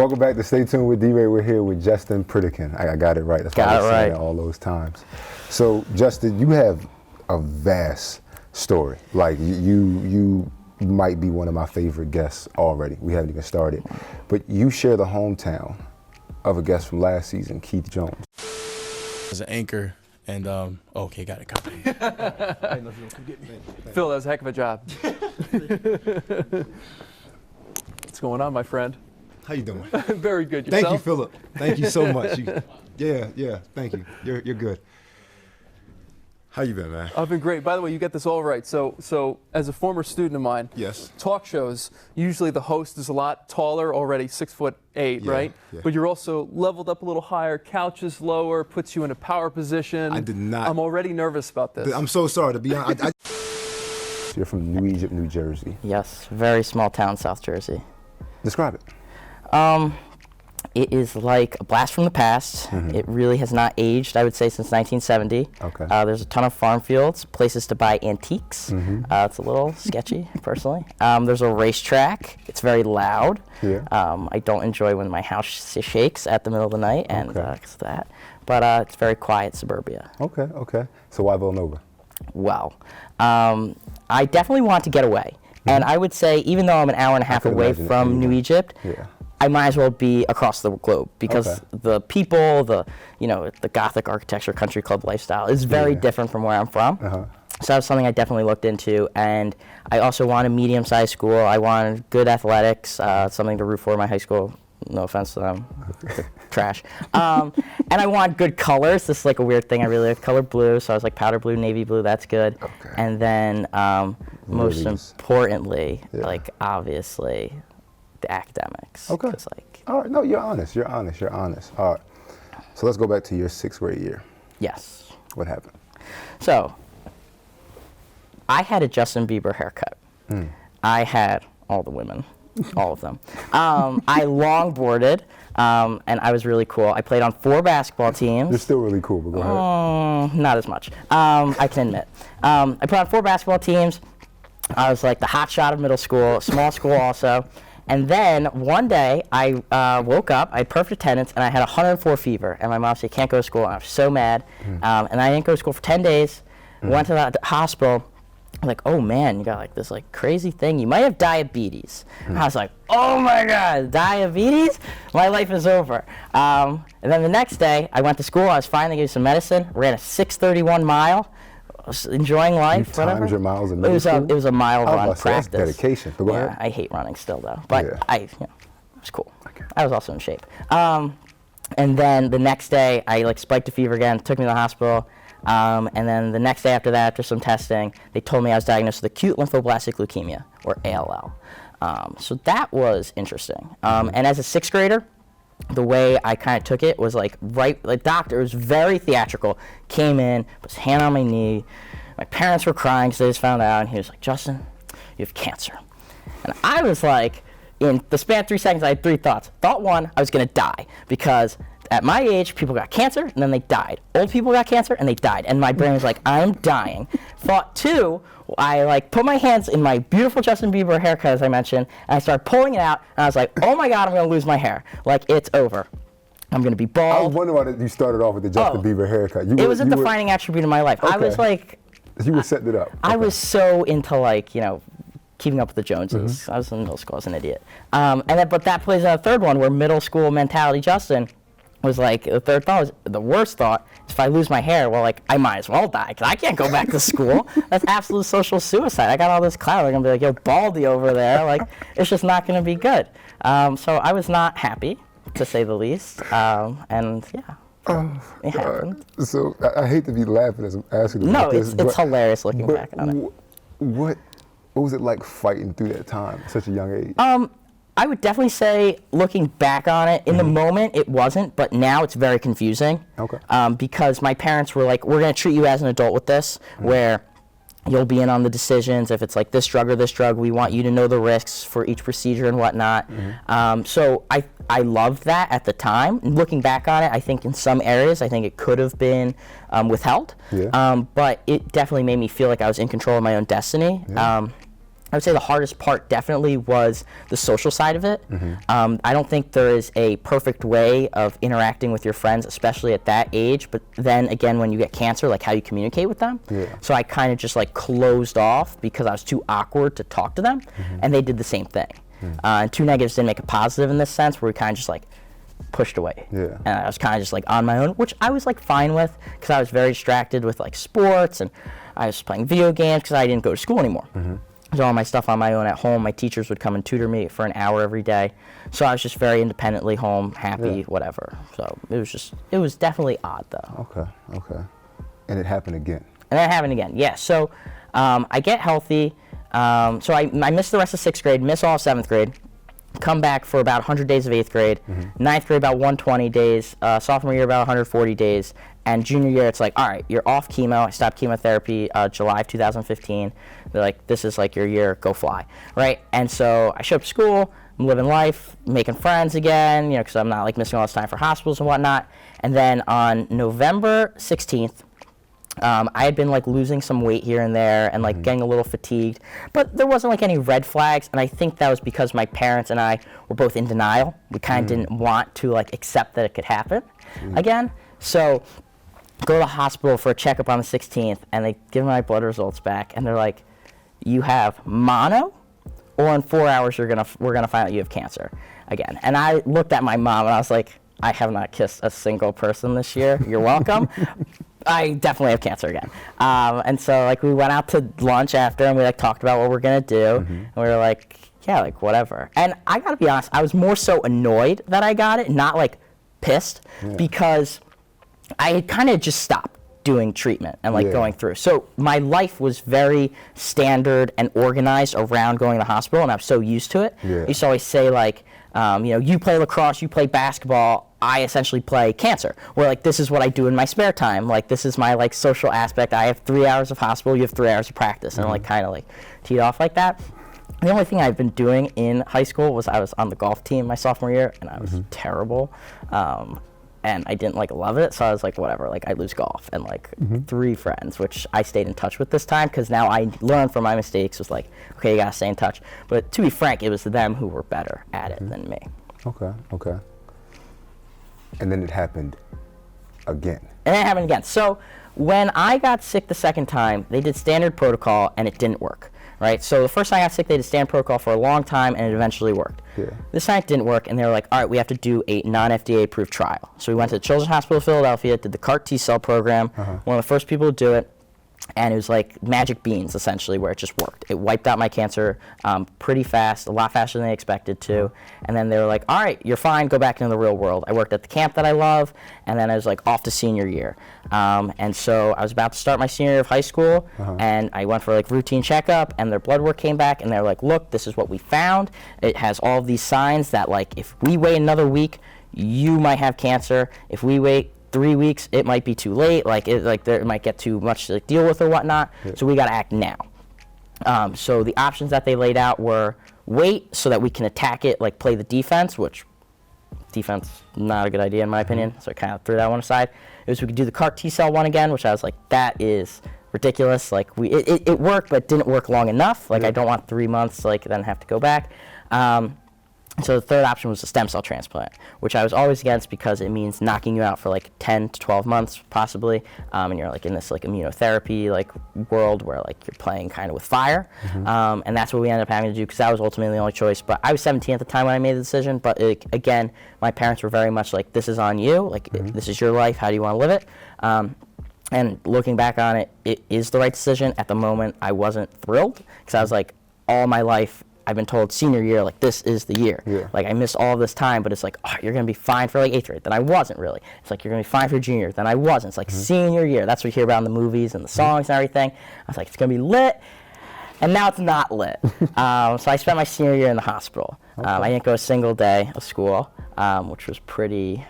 Welcome back to Stay Tuned with D.Rey. We're here with Justin Pritikin. I got it right. That's why I was saying it all those times. So, Justin, you have a vast story. Like, you might be one of my favorite guests already. We haven't even started. But you share the hometown of a guest from last season, Keith Jones. As an anchor, and okay, got it. Copy. Phil, that was a heck of a job. What's going on, my friend? How you doing? Very good. Yourself? Thank you, Philip. Thank you so much. Yeah. Thank you. You're good. How you been, man? I've been great. By the way, you get this all right. So as a former student of mine, yes. Talk shows, usually the host is a lot taller, already 6'8", right? Yeah. But you're also leveled up a little higher, couch is lower, puts you in a power position. I did not. I'm already nervous about this. I'm so sorry, to be honest. You're from New Egypt, New Jersey. Yes, very small town, South Jersey. Describe it. It is like a blast from the past. Mm-hmm. It really has not aged, I would say, since 1970. Okay. There's a ton of farm fields, places to buy antiques. Mm-hmm. It's a little sketchy, personally. There's a racetrack. It's very loud. Yeah. I don't enjoy when my house shakes at the middle of the night, and it's that. But it's very quiet suburbia. Okay. So why Villanova? Well, I definitely want to get away. Mm-hmm. And I would say, even though I'm an hour and a half away from New Egypt, I might as well be across the globe, because the people, the Gothic architecture, country club lifestyle is very different from where I'm from. So that was something I definitely looked into, and I also wanted a medium-sized school. I wanted good athletics, something to root for in my high school. No offense to them, trash. And I want good colors. This is like a weird thing. I really like color blue, so I was like powder blue, navy blue. That's good. Okay. And then most importantly, like obviously, the academics. Okay. All right. No, you're honest. All right. So let's go back to your 6th grade year. Yes. What happened? So I had a Justin Bieber haircut. I had all the women, all of them. I longboarded, and I was really cool. I played on 4 basketball teams. You're still really cool, but go ahead. Not as much, I can admit. I played on 4 basketball teams. I was like the hot shot of middle school, small school also. And then one day I woke up, I had perfect attendance, and I had 104 fever. And my mom said, "You can't go to school." And I was so mad. And I didn't go to school for 10 days. Went to the hospital. I'm like, "Oh man, you got like this like crazy thing. You might have diabetes." And I was like, "Oh my God, diabetes? My life is over." And then the next day I went to school. I was fine. They gave me some medicine. Ran a 6:31 mile. I was enjoying life. You timed your miles in middle school? It was a mile run practice. That's dedication. But go ahead. I hate running still though. But it was cool. I was also in shape. And then the next day I like spiked a fever again. Took me to the hospital. And then the next day after that, after some testing, they told me I was diagnosed with acute lymphoblastic leukemia, or ALL. So that was interesting. And as a 6th grader, the way I kind of took it was like doctor was very theatrical. Came in, put his hand on my knee. My parents were crying because they just found out, and he was like, "Justin, you have cancer." And I was like, in the span of 3 seconds, I had 3 thoughts. Thought 1, I was gonna die, because at my age, people got cancer and then they died. Old people got cancer and they died. And my brain was like, I'm dying. Thought 2, I like put my hands in my beautiful Justin Bieber haircut, as I mentioned, and I started pulling it out, and I was like, oh my God, I'm gonna lose my hair. Like, it's over. I'm gonna be bald. I was wondering why you started off with the Justin Bieber haircut. It was a defining attribute of my life. Okay. I was like, you were setting it up. I was so into like, keeping up with the Joneses. I was in middle school, I was an idiot. But that plays out a 3rd one, where middle school mentality Justin was like, the 3rd thought was, the worst thought is, if I lose my hair, well, like, I might as well die, because I can't go back to school. That's absolute social suicide. I got all this clout. They're going to be like, yo, Baldy over there. Like, it's just not going to be good. So I was not happy, to say the least. It happened. So I hate to be laughing as I'm asking you about this. No, it's hilarious looking back on it. What was it like fighting through that time at such a young age? I would definitely say, looking back on it, in the moment it wasn't, but now it's very confusing. Okay. Because my parents were like, we're going to treat you as an adult with this, where you'll be in on the decisions. If it's like this drug or this drug, we want you to know the risks for each procedure and whatnot. So I loved that at the time. Looking back on it, I think in some areas, I think it could have been withheld. But it definitely made me feel like I was in control of my own destiny. I would say the hardest part definitely was the social side of it. I don't think there is a perfect way of interacting with your friends, especially at that age. But then again, when you get cancer, like how you communicate with them. So I kind of just like closed off because I was too awkward to talk to them, and they did the same thing. And two negatives didn't make a positive in this sense, where we kind of just like pushed away. And I was kind of just like on my own, which I was like fine with, because I was very distracted with like sports, and I was playing video games because I didn't go to school anymore. So all my stuff on my own at home. My teachers would come and tutor me for an hour every day. So I was just very independently home, happy, whatever. So it was definitely odd though. Okay. And it happened again. And then it happened again, yeah. So I get healthy. So I missed the rest of 6th grade, miss all of 7th grade, come back for about 100 days of 8th grade, 9th grade about 120 days, sophomore year about 140 days, and junior year it's like, all right, you're off chemo. I stopped chemotherapy July of 2015. They're like, this is like your year, go fly, right? And so I show up to school, I'm living life, making friends again, you know, because I'm not like missing all this time for hospitals and whatnot. And then on November 16th, I had been like losing some weight here and there and like getting a little fatigued, but there wasn't like any red flags, and I think that was because my parents and I were both in denial. We kind of didn't want to like accept that it could happen again. So go to the hospital for a checkup on the 16th, and they give me my blood results back, and they're like, you have mono, or in 4 hours we're gonna find out you have cancer again. And I looked at my mom and I was like, I have not kissed a single person this year. You're welcome. I definitely have cancer again. And so like we went out to lunch after, and we like talked about what we're gonna do, and we were like, yeah, like whatever. And I gotta be honest, I was more so annoyed that I got it, not like pissed, because I had kind of just stopped doing treatment and like going through. So my life was very standard and organized around going to the hospital, and I was so used to it. I used to always say like, you know, you play lacrosse, you play basketball, I essentially play cancer. Where like this is what I do in my spare time. Like this is my like social aspect. I have 3 hours of hospital, you have 3 hours of practice, and like kind of like teed off like that. The only thing I've been doing in high school was I was on the golf team my sophomore year, and I was terrible. And I didn't like love it, so I was like, whatever, like I lose golf, and like 3 friends, which I stayed in touch with this time, because now I learned from my mistakes, was like, okay, you gotta stay in touch. But to be frank, it was them who were better at it than me. Okay. And then it happened again. And then it happened again. So when I got sick the second time, they did standard protocol, and it didn't work. Right, so the first time I got sick, they did standard protocol for a long time, and it eventually worked. This time it didn't work, and they were like, all right, we have to do a non-FDA approved trial. So we went to the Children's Hospital of Philadelphia, did the CAR T-cell program, one of the first people to do it, and it was like magic beans, essentially, where it just worked. It wiped out my cancer pretty fast, a lot faster than they expected to, and then they were like, all right, you're fine, go back into the real world. I worked at the camp that I love, and then I was like off to senior year. And so I was about to start my senior year of high school, and I went for like routine checkup, and their blood work came back, and they were like, look, this is what we found. It has all of these signs that like if we wait another week, you might have cancer. If we wait 3 weeks, it might be too late. Like it might get too much to like, deal with or whatnot. So we got to act now. So the options that they laid out were wait so that we can attack it, like play the defense, which defense not a good idea in my opinion. So I kind of threw that one aside. It was we could do the CAR T-cell one again, which I was like, that is ridiculous. Like it worked, but didn't work long enough. Like I don't want 3 months to like then have to go back. So the third option was a stem cell transplant, which I was always against because it means knocking you out for like 10 to 12 months possibly, and you're like in this like immunotherapy like world where like you're playing kind of with fire, and that's what we ended up having to do because that was ultimately the only choice. But I was 17 at the time when I made the decision, but again, my parents were very much like, this is on you, like this is your life, how do you want to live it? And looking back on it, it is the right decision. At the moment, I wasn't thrilled because I was like, all my life, I've been told senior year, like this is the year. Like I missed all of this time, but it's like, oh, you're gonna be fine for like 8th grade. Then I wasn't really. It's like you're gonna be fine for junior. Then I wasn't. It's like senior year. That's what you hear about in the movies and the songs and everything. I was like, it's gonna be lit, and now it's not lit. So I spent my senior year in the hospital. I didn't go a single day of school, which was pretty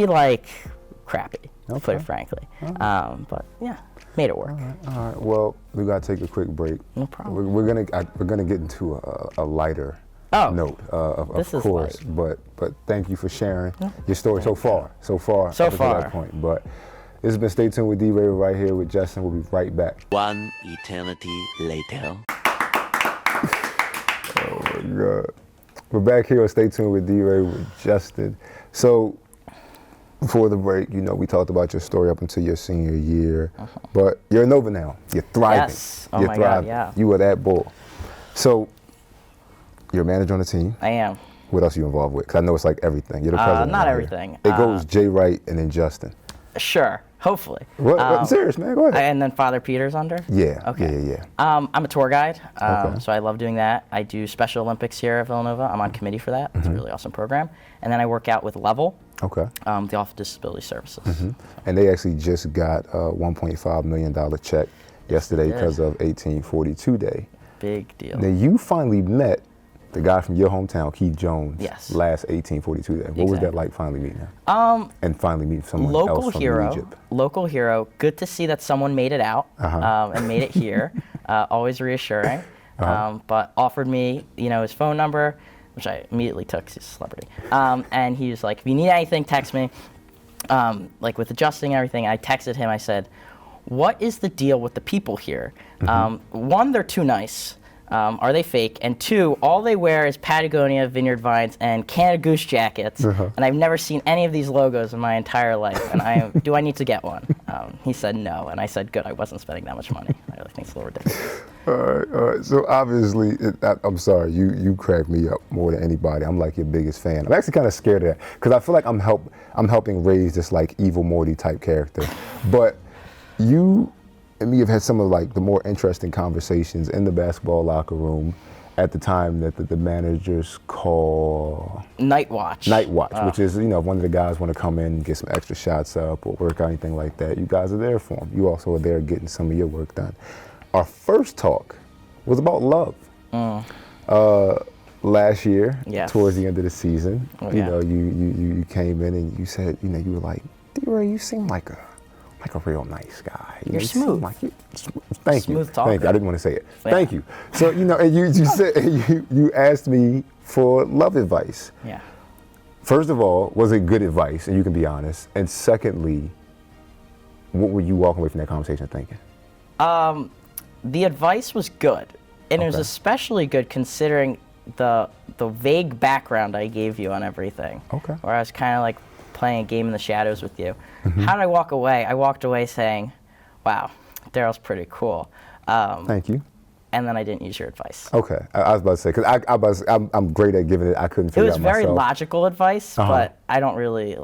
like crappy, to put it frankly. But yeah. Made it work. All right. Well, we gotta take a quick break. No problem. We're gonna get into a lighter note, of course. But thank you for sharing your story so far up to that point. But this has been Stay Tuned with D.Rey right here with Justin. We'll be right back. One eternity later. Oh my God. We're back here on Stay Tuned with D.Rey with Justin. So, before the break, you know, we talked about your story up until your senior year, but you're a Nova now. You're thriving. Yes. Oh you're my thriving. God, yeah. You were that bull. So, you're a manager on the team. I am. What else are you involved with? Because I know it's like everything. You're the president. Not out everything. Here. It goes Jay Wright and then Justin. Sure. Hopefully. What? I'm serious, man. Go ahead. And then Father Peter's under? Yeah. Okay. Yeah. I'm a tour guide, Okay. so I love doing that. I do Special Olympics here at Villanova. I'm on committee for that. It's a really awesome program. And then I work out with Level, Okay. the Office of Disability Services. And they actually just got a $1.5 million check yesterday because of 1842 Day. Big deal. Now, you finally met the guy from your hometown, Keith Jones, Yes. last 1842 Day. What was that like finally meeting him? And finally meeting someone Local else from hero. Egypt? Local hero. Good to see that someone made it out and made it here. Always reassuring. But offered me, his phone number, which I immediately took 'cause he's a celebrity. And he was like, if you need anything, text me. Like with adjusting everything, I texted him. I said, what is the deal with the people here? One, they're too nice. Are they fake? And two, all they wear is Patagonia, Vineyard Vines, and Canada Goose jackets. And I've never seen any of these logos in my entire life. And do I need to get one? He said no. And I said, good, I wasn't spending that much money. I really think it's a little ridiculous. All right. So obviously, I'm sorry, you crack me up more than anybody. I'm like your biggest fan. I'm actually kind of scared of that because I feel like I'm helping raise this like evil Morty type character. But you and me have had some of like the more interesting conversations in the basketball locker room at the time that the managers call Night watch. Night watch, which is, if one of the guys want to come in and get some extra shots up or work out anything like that, you guys are there for them. You also are there getting some of your work done. Our first talk was about love. Last year, towards the end of the season, you came in and you said, you were like, D.Rey, you seem like a real nice guy. You're smooth. Thank you. Smooth talker. Thank you. I didn't want to say it. Yeah. Thank you. So, and you said, you asked me for love advice. Yeah. First of all, was it good advice? And you can be honest. And secondly, what were you walking away from that conversation thinking? The advice was good. And it was especially good considering the vague background I gave you on everything. Okay. Where I was kind of like playing a game in the shadows with you. How did I walk away? I walked away saying, wow, Daryl's pretty cool. Thank you. And then I didn't use your advice. Okay. I was about to say, because I'm great at giving it. I couldn't figure It out was myself. very logical advice, but I don't really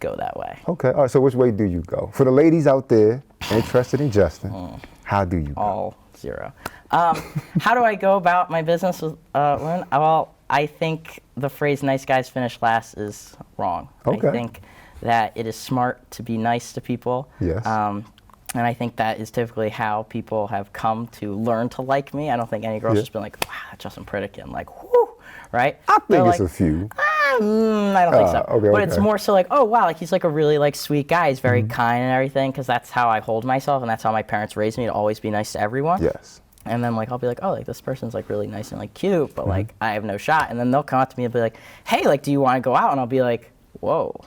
go that way. Okay. All right. So which way do you go? For the ladies out there interested in Justin, how do you go? All zero. How do I go about my business with women? Well, I think the phrase nice guys finish last is wrong. Okay. I think that it is smart to be nice to people. Yes. And I think that is typically how people have come to learn to like me. I don't think any girl's just been like, wow, Justin Pritikin, whoo, right? I think it's a few. I don't think so. Okay, but it's more so like, oh, wow, he's like a really sweet guy. He's very kind and everything, because that's how I hold myself, and that's how my parents raised me, to always be nice to everyone. Yes. And then I'll be like, oh, this person's really nice and cute, but I have no shot. And then they'll come up to me and be like, hey, do you want to go out? And I'll be like, whoa,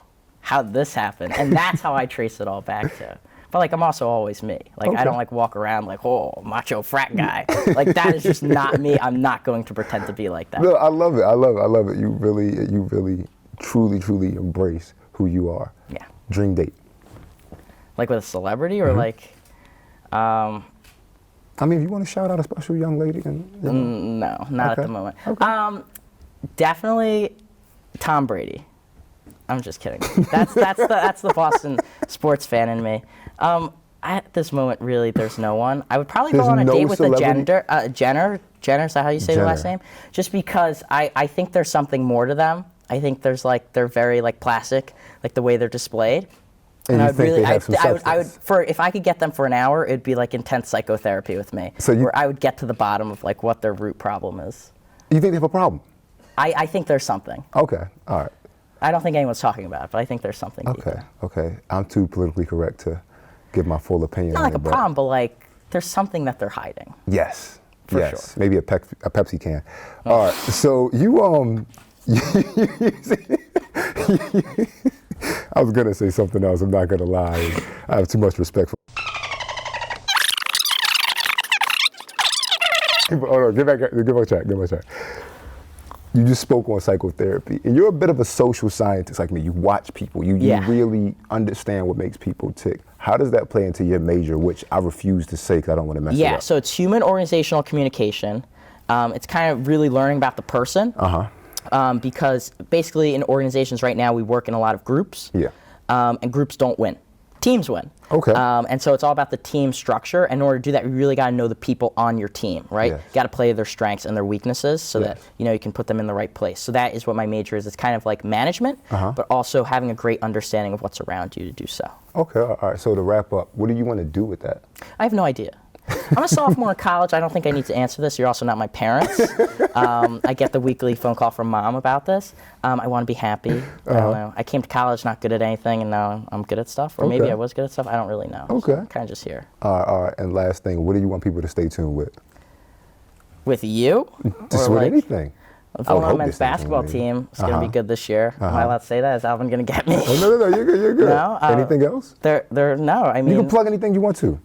how'd this happen? And that's how I trace it all back to. But I'm also always me. I don't walk around oh, macho frat guy. That is just not me. I'm not going to pretend to be like that. No, I love it. I love it. You really, truly embrace who you are. Yeah. Dream date. With a celebrity or I mean, if you want to shout out a special young lady, then no, not at the moment. Okay. Definitely Tom Brady. I'm just kidding. That's the Boston sports fan in me. At this moment, really, there's no one. I would probably go on a date with a Jenner. Jenner, is that how you say the last name? Just because I think there's something more to them. I think there's they're very plastic, the way they're displayed. And I would, if I could get them for an hour, it'd be intense psychotherapy with me, where I would get to the bottom of what their root problem is. You think they have a problem? I think there's something. Okay, all right. I don't think anyone's talking about it, but I think there's something. Okay. I'm too politically correct to give my full opinion. Not a problem, but there's something that they're hiding. Yes. For sure. Maybe a Pepsi can. All right. So I was gonna say something else. I'm not gonna lie. I have too much respect for. Hold on, get back on track. You just spoke on psychotherapy, and you're a bit of a social scientist like me. You watch people. You really understand what makes people tick. How does that play into your major, which I refuse to say because I don't want to mess it up? Yeah, so it's human organizational communication. It's kind of really learning about the person. Because basically in organizations right now, we work in a lot of groups. Yeah. And groups don't win. Teams win. Okay. And so it's all about the team structure. And in order to do that, you really got to know the people on your team, right? Yes. You got to play their strengths and their weaknesses so that you can put them in the right place. So that is what my major is. It's kind of like management, but also having a great understanding of what's around you to do so. Okay. All right. So to wrap up, what do you want to do with that? I have no idea. I'm a sophomore in college. I don't think I need to answer this. You're also not my parents. I get the weekly phone call from mom about this. I want to be happy. I don't know. I came to college not good at anything, and now I'm good at stuff. Or maybe I was good at stuff. I don't really know. Okay. So I'm kind of just here. All right. And last thing, what do you want people to stay tuned with? With you? Just with anything. The Villanova men's basketball team is going to be good this year. Am I allowed to say that? Is Alvin going to get me? Oh, no. You're good. You're good. No? Anything else? No. I mean, you can plug anything you want to.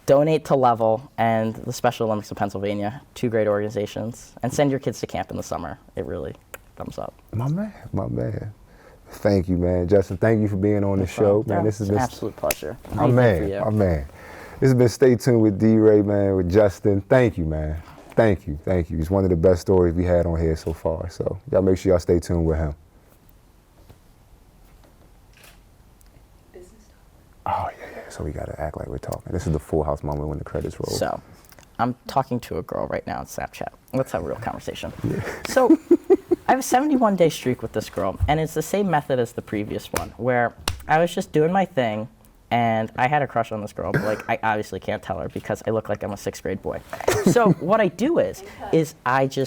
Donate to Level and the Special Olympics of Pennsylvania, 2 great organizations, and send your kids to camp in the summer. It really thumbs up. My man. Thank you, man. Justin, thank you for being on the show, man. This has been an absolute pleasure. My man. This has been Stay Tuned with D.Rey, man, with Justin. Thank you, man. Thank you. It's one of the best stories we had on here so far. So y'all make sure y'all stay tuned with him. Oh, yeah. So we got to act like we're talking. This is the Full House moment when the credits roll. So I'm talking to a girl right now on Snapchat. Let's have a real conversation. Yeah. So I have a 71-day streak with this girl, and it's the same method as the previous one, where I was just doing my thing, and I had a crush on this girl, but I obviously can't tell her because I look like I'm a 6th grade boy. So what I do is I